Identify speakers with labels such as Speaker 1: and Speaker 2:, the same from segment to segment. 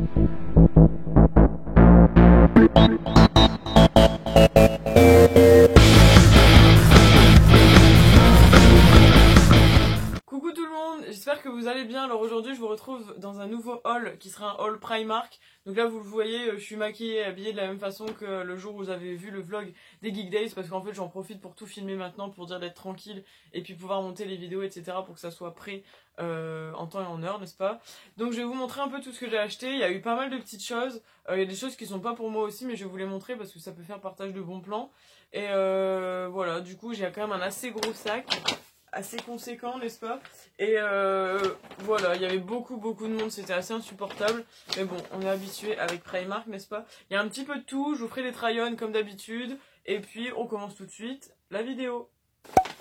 Speaker 1: Coucou tout le monde, j'espère que vous allez bien. Alors aujourd'hui je vous retrouve dans un nouveau haul qui sera un haul Primark. Donc là vous le voyez, je suis maquillée et habillée de la même façon que le jour où vous avez vu le vlog des Geek Days, parce qu'en fait j'en profite pour tout filmer maintenant, pour dire d'être tranquille et puis pouvoir monter les vidéos etc, pour que ça soit prêt en temps et en heure, n'est-ce pas? Donc je vais vous montrer un peu tout ce que j'ai acheté. Il y a eu pas mal de petites choses, il y a des choses qui sont pas pour moi aussi, mais je vais vous les montrer parce que ça peut faire partage de bons plans. Et voilà, du coup j'ai quand même un assez gros sac, assez conséquent, n'est-ce pas? Et voilà, il y avait beaucoup de monde, c'était assez insupportable. Mais bon, on est habitué avec Primark, n'est-ce pas? Il y a un petit peu de tout, je vous ferai des try-on comme d'habitude. Et puis on commence tout de suite la vidéo.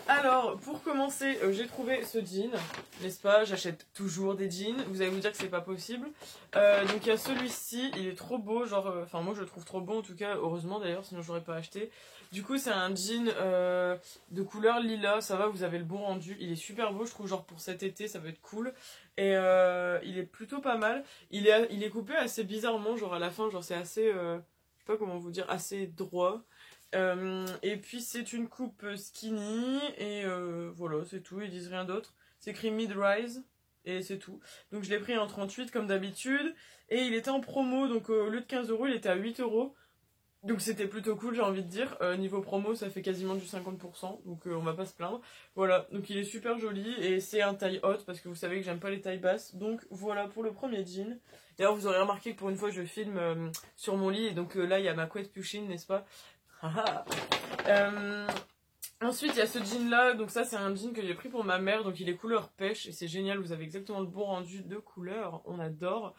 Speaker 1: Alors, pour commencer, j'ai trouvé ce jean, n'est-ce pas? J'achète toujours des jeans, vous allez vous dire que c'est pas possible. Donc il y a celui-ci, il est trop beau, genre, enfin moi je le trouve trop beau en tout cas, heureusement d'ailleurs, sinon je l'aurais pas acheté. Du coup c'est un jean de couleur lilas, ça va, vous avez le bon rendu, il est super beau, je trouve, genre pour cet été ça va être cool. Et il est plutôt pas mal, il est coupé assez bizarrement, genre à la fin, genre c'est assez, je sais pas comment vous dire, assez droit. Et puis c'est une coupe skinny et voilà, c'est tout, ils disent rien d'autre. C'est écrit mid-rise et c'est tout. Donc je l'ai pris en 38 comme d'habitude et il était en promo, donc au lieu de 15 euros il était à 8 euros. Donc c'était plutôt cool, j'ai envie de dire. Niveau promo ça fait quasiment du 50%, donc on va pas se plaindre. Voilà, donc il est super joli et c'est un taille haute parce que vous savez que j'aime pas les tailles basses. Donc voilà pour le premier jean. D'ailleurs vous aurez remarqué que pour une fois je filme sur mon lit et donc là il y a ma couette plushine, n'est-ce pas? Ensuite il y a ce jean là, donc ça c'est un jean que j'ai pris pour ma mère, donc il est couleur pêche et c'est génial, vous avez exactement le bon rendu de couleur, on adore.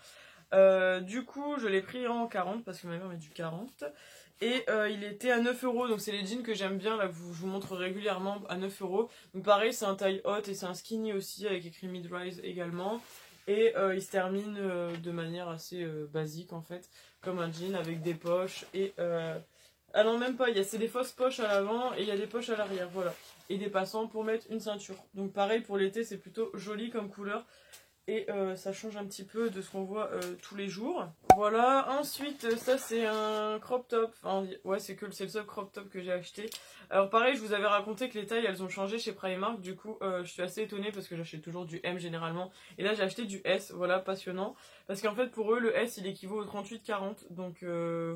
Speaker 1: Du coup je l'ai pris en 40 parce que ma mère met du 40 et il était à 9 euros, donc c'est les jeans que j'aime bien là, que je vous montre régulièrement à 9 euros. Donc pareil c'est un taille haute et c'est un skinny aussi avec écrit mid-rise également. Et il se termine de manière assez basique en fait, comme un jean avec des poches et... Ah non, même pas, c'est des fausses poches à l'avant et il y a des poches à l'arrière, voilà. Et des passants pour mettre une ceinture. Donc pareil, pour l'été, c'est plutôt joli comme couleur. Et ça change un petit peu de ce qu'on voit tous les jours. Voilà, ensuite, ça c'est un crop top. Enfin, ouais, c'est le seul crop top que j'ai acheté. Alors pareil, je vous avais raconté que les tailles, elles ont changé chez Primark. Du coup, je suis assez étonnée parce que j'achète toujours du M généralement. Et là, j'ai acheté du S, voilà, passionnant. Parce qu'en fait, pour eux, le S, il équivaut au 38-40. Donc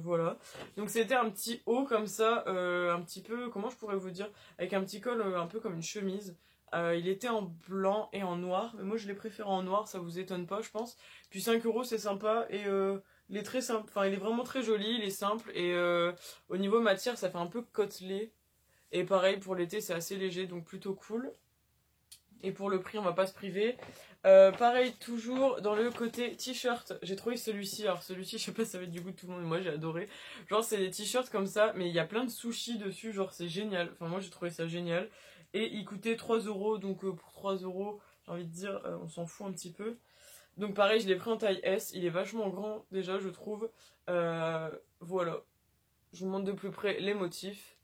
Speaker 1: voilà. Donc c'était un petit haut comme ça, un petit peu, comment je pourrais vous dire? Avec un petit col un peu comme une chemise. Il était en blanc et en noir, mais moi je l'ai préféré en noir, ça vous étonne pas je pense. Puis 5 euros c'est sympa et il est très simple, enfin il est vraiment très joli, il est simple et au niveau matière ça fait un peu côtelé. Et pareil pour l'été c'est assez léger donc plutôt cool. Et pour le prix on va pas se priver. Pareil toujours dans le côté t-shirt, j'ai trouvé celui-ci, alors celui-ci je sais pas si ça va être du goût de tout le monde, mais moi j'ai adoré. Genre c'est des t-shirts comme ça, mais il y a plein de sushis dessus, genre c'est génial, enfin moi j'ai trouvé ça génial. Et il coûtait 3 euros, donc pour 3 euros, j'ai envie de dire, on s'en fout un petit peu. Donc pareil, je l'ai pris en taille S, il est vachement grand déjà, je trouve. Voilà, je vous montre de plus près les motifs.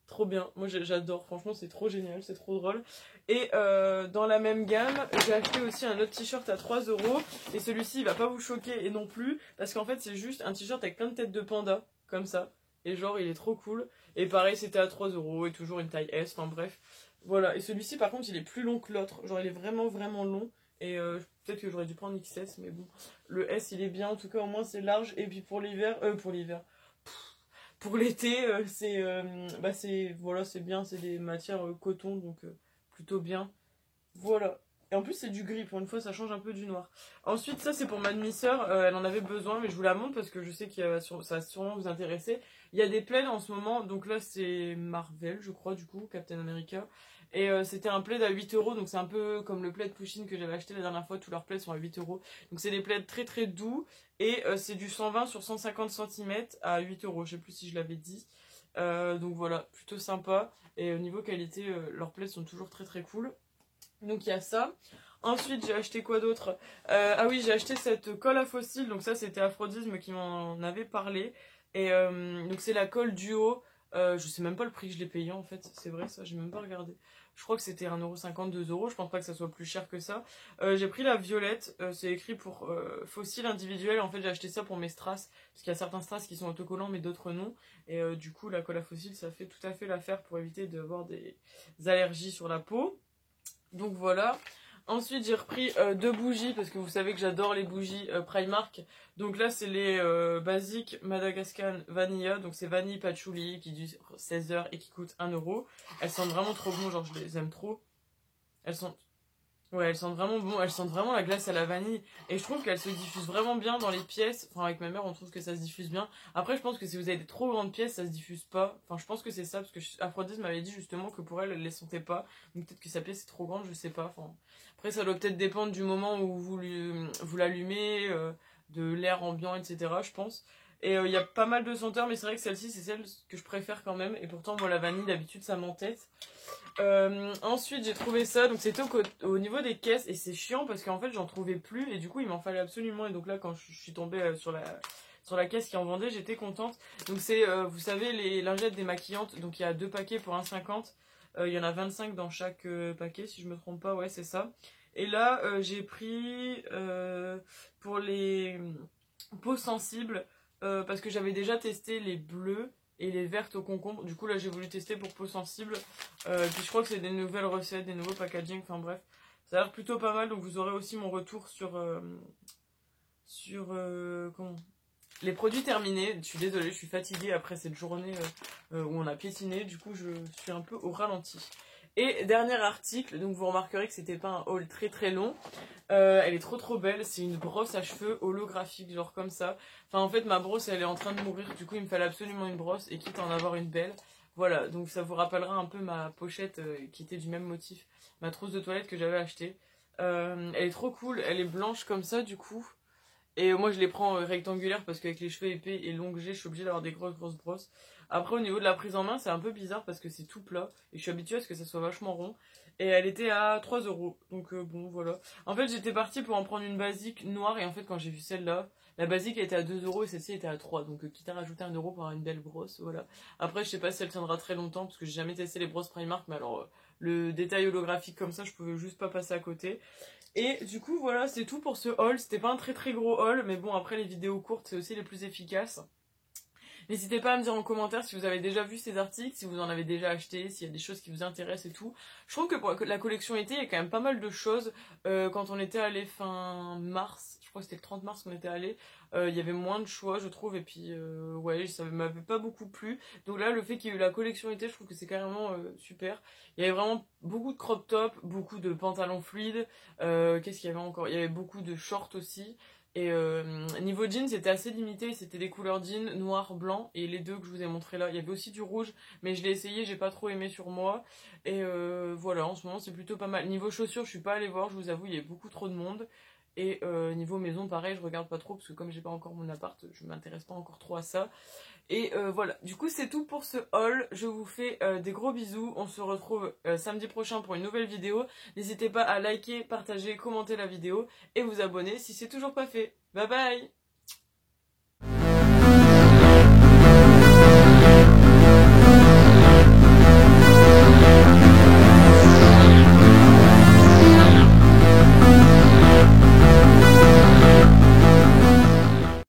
Speaker 1: Trop bien, moi j'adore, franchement c'est trop génial, c'est trop drôle. Et dans la même gamme, j'ai acheté aussi un autre t-shirt à 3 euros. Et celui-ci il va pas vous choquer et non plus, parce qu'en fait c'est juste un t-shirt avec plein de têtes de panda, comme ça. Et genre il est trop cool. Et pareil c'était à 3 euros et toujours une taille S, enfin bref. Voilà, et celui-ci par contre il est plus long que l'autre, genre il est vraiment long. Et peut-être que j'aurais dû prendre XS, mais bon. Le S il est bien, en tout cas au moins c'est large. Et puis pour l'hiver, pour l'été, voilà, c'est bien, c'est des matières coton, donc plutôt bien. Voilà. Et en plus, c'est du gris, pour une fois, ça change un peu du noir. Ensuite, ça, c'est pour ma demi-sœur, elle en avait besoin, mais je vous la montre parce que je sais que ça va sûrement vous intéresser. Il y a des plaids en ce moment, donc là, c'est Marvel, je crois, du coup, Captain America. Et c'était un plaid à 8 euros, donc c'est un peu comme le plaid Pusheen que j'avais acheté la dernière fois, tous leurs plaids sont à 8 euros. Donc c'est des plaids très doux, et c'est du 120 sur 150 cm à 8 euros, je sais plus si je l'avais dit. Donc voilà, plutôt sympa. Et au niveau qualité, leurs plaids sont toujours très cool. Donc il y a ça. Ensuite j'ai acheté quoi d'autre? Ah oui, j'ai acheté cette colle à fossiles. Donc ça c'était Aphrodisme qui m'en avait parlé. Et donc c'est la colle duo. Je sais même pas le prix que je l'ai payé en fait. C'est vrai ça, j'ai même pas regardé. Je crois que c'était 1,50€, 2€, je pense pas que ça soit plus cher que ça. J'ai pris la violette, c'est écrit pour fossile individuel. En fait, j'ai acheté ça pour mes strass, parce qu'il y a certains strass qui sont autocollants, mais d'autres non. Et du coup, la colle à fossile, ça fait tout à fait l'affaire pour éviter d'avoir des allergies sur la peau. Donc voilà. Ensuite, j'ai repris deux bougies, parce que vous savez que j'adore les bougies Primark. Donc là, c'est les basiques Madagascar Vanilla. Donc c'est vanille patchouli qui dure 16 heures et qui coûte 1€. Elles sentent vraiment trop bon, genre je les aime trop. Elles sont... Ouais, elles sentent vraiment bon, elles sentent vraiment la glace à la vanille. Et je trouve qu'elles se diffusent vraiment bien dans les pièces. Enfin, avec ma mère, on trouve que ça se diffuse bien. Après, je pense que si vous avez des trop grandes pièces, ça se diffuse pas. Enfin, je pense que c'est ça, parce que Aphrodite m'avait dit justement que pour elle, elle les sentait pas. Donc peut-être que sa pièce est trop grande, je sais pas. Enfin, après, ça doit peut-être dépendre du moment où vous l'allumez, de l'air ambiant, etc., je pense. Et il y a pas mal de senteurs, mais c'est vrai que celle-ci, c'est celle que je préfère quand même. Et pourtant, moi, la vanille, d'habitude, ça m'entête. Ensuite j'ai trouvé ça, donc c'était au niveau des caisses et c'est chiant parce qu'en fait j'en trouvais plus et du coup il m'en fallait absolument et donc là quand je suis tombée sur la caisse qui en vendait j'étais contente. Donc c'est vous savez les lingettes démaquillantes, donc il y a 2 paquets pour 1,50€, il y en a 25 dans chaque paquet si je me trompe pas, ouais c'est ça. Et là j'ai pris pour les peaux sensibles parce que j'avais déjà testé les bleus et les vertes au concombre. Du coup là j'ai voulu tester pour peau sensible. Puis je crois que c'est des nouvelles recettes, des nouveaux packaging, enfin bref. Ça a l'air plutôt pas mal, donc vous aurez aussi mon retour comment les produits terminés. Je suis désolée, je suis fatiguée après cette journée où on a piétiné, du coup je suis un peu au ralenti. Et dernier article, donc vous remarquerez que c'était pas un haul très très long. Elle est trop belle, c'est une brosse à cheveux holographique, genre comme ça. Enfin en fait ma brosse elle est en train de mourir, du coup il me fallait absolument une brosse et quitte à en avoir une belle. Voilà, donc ça vous rappellera un peu ma pochette qui était du même motif, ma trousse de toilette que j'avais achetée. Elle est trop cool, elle est blanche comme ça du coup. Et moi je les prends rectangulaires parce qu'avec les cheveux épais et longs que j'ai, je suis obligée d'avoir des grosses brosses. Après au niveau de la prise en main c'est un peu bizarre parce que c'est tout plat et je suis habituée à ce que ça soit vachement rond. Et elle était à 3€, donc bon voilà. En fait j'étais partie pour en prendre une basique noire et en fait quand j'ai vu celle-là, la basique elle était à 2€ et celle-ci était à 3, donc quitte à rajouter 1€ pour avoir une belle brosse, voilà. Après je sais pas si elle tiendra très longtemps parce que j'ai jamais testé les brosses Primark, mais alors le détail holographique comme ça je pouvais juste pas passer à côté. Et du coup voilà c'est tout pour ce haul, c'était pas un très gros haul mais bon après les vidéos courtes c'est aussi les plus efficaces. N'hésitez pas à me dire en commentaire si vous avez déjà vu ces articles, si vous en avez déjà acheté, s'il y a des choses qui vous intéressent et tout. Je trouve que pour la collection été il y a quand même pas mal de choses. Quand on était allé fin mars, je crois que c'était le 30 mars qu'on était allé, il y avait moins de choix je trouve et puis ouais ça m'avait pas beaucoup plu. Donc là le fait qu'il y ait eu la collection été je trouve que c'est carrément super. Il y avait vraiment beaucoup de crop top, beaucoup de pantalons fluides, qu'est-ce qu'il y avait encore? Il y avait beaucoup de shorts aussi. Et niveau jeans c'était assez limité, c'était des couleurs jeans noir, blanc et les deux que je vous ai montré là. Il y avait aussi du rouge mais je l'ai essayé, j'ai pas trop aimé sur moi. Et voilà en ce moment c'est plutôt pas mal. Niveau chaussures je suis pas allée voir, je vous avoue il y a beaucoup trop de monde. Et niveau maison pareil je regarde pas trop parce que comme j'ai pas encore mon appart je m'intéresse pas encore trop à ça. Et voilà, du coup c'est tout pour ce haul, je vous fais des gros bisous, on se retrouve samedi prochain pour une nouvelle vidéo. N'hésitez pas à liker, partager, commenter la vidéo et vous abonner si c'est toujours pas fait. Bye bye!